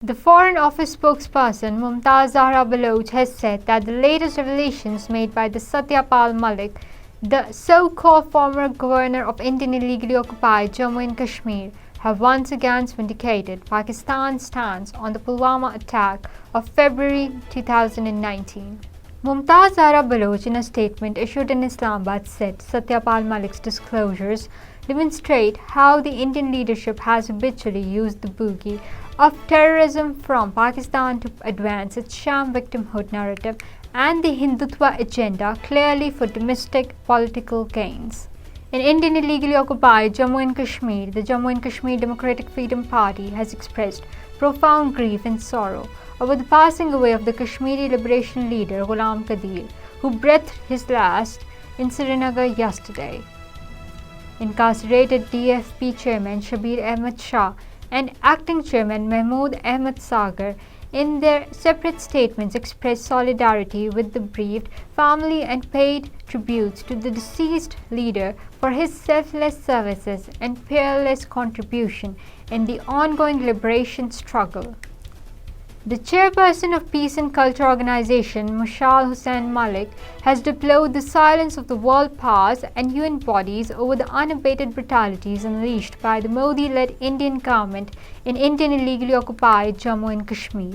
The Foreign Office spokesperson Mumtaz Zahra Baloch has said that the latest revelations made by the Satyapal Malik, the so-called former governor of Indian illegally occupied Jammu and Kashmir, have once again vindicated Pakistan's stance on the Pulwama attack of February 2019. Mumtaz Zahra Baloch, in a statement issued in Islamabad, said Satyapal Malik's disclosures demonstrate how the Indian leadership has habitually used the bogey of terrorism from Pakistan to advance its sham victimhood narrative and the Hindutva agenda clearly for domestic political gains. In Indian illegally occupied Jammu and Kashmir, the Jammu and Kashmir Democratic Freedom Party has expressed profound grief and sorrow over the passing away of the Kashmiri liberation leader Ghulam Qadir, who breathed his last in Srinagar yesterday. Incarcerated DFP chairman Shabir Ahmed Shah and acting chairman Mahmood Ahmed Sagar, in their separate statements, expressed solidarity with the bereaved family and paid tributes to the deceased leader for his selfless services and peerless contribution in the ongoing liberation struggle. The chairperson of Peace and Culture Organization, Mashal Hussain Malik, has deplored the silence of the world powers and UN bodies over the unabated brutalities unleashed by the Modi-led Indian government in Indian illegally occupied Jammu and Kashmir.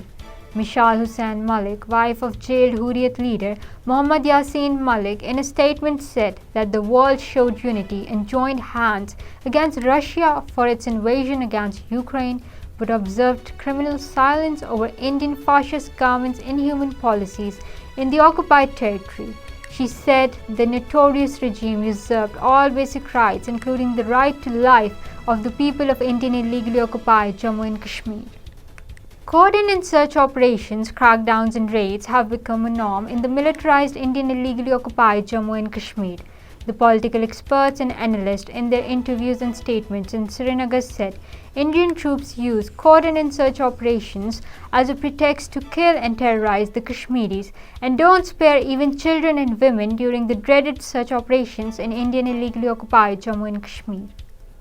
Mishal Hussain Malik, wife of jailed Hurriyat leader Mohammad Yasin Malik, in a statement said that the world showed unity and joined hands against Russia for its invasion against Ukraine, but observed criminal silence over Indian fascist government's inhuman policies in the occupied territory. She said the notorious regime usurped all basic rights, including the right to life of the people of Indian illegally occupied Jammu and Kashmir. Cordon and search operations, crackdowns and raids have become a norm in the militarized Indian illegally occupied Jammu and Kashmir. The political experts and analysts, in their interviews and statements in Srinagar, said Indian troops use cordon and search operations as a pretext to kill and terrorize the Kashmiris and don't spare even children and women during the dreaded search operations in Indian illegally occupied Jammu and Kashmir.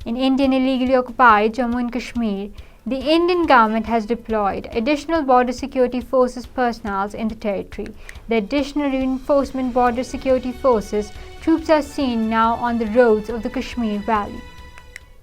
In Indian illegally occupied Jammu and Kashmir, the Indian government has deployed additional border security forces personnel in the territory. The additional reinforcement border security forces troops are seen now on the roads of the Kashmir Valley.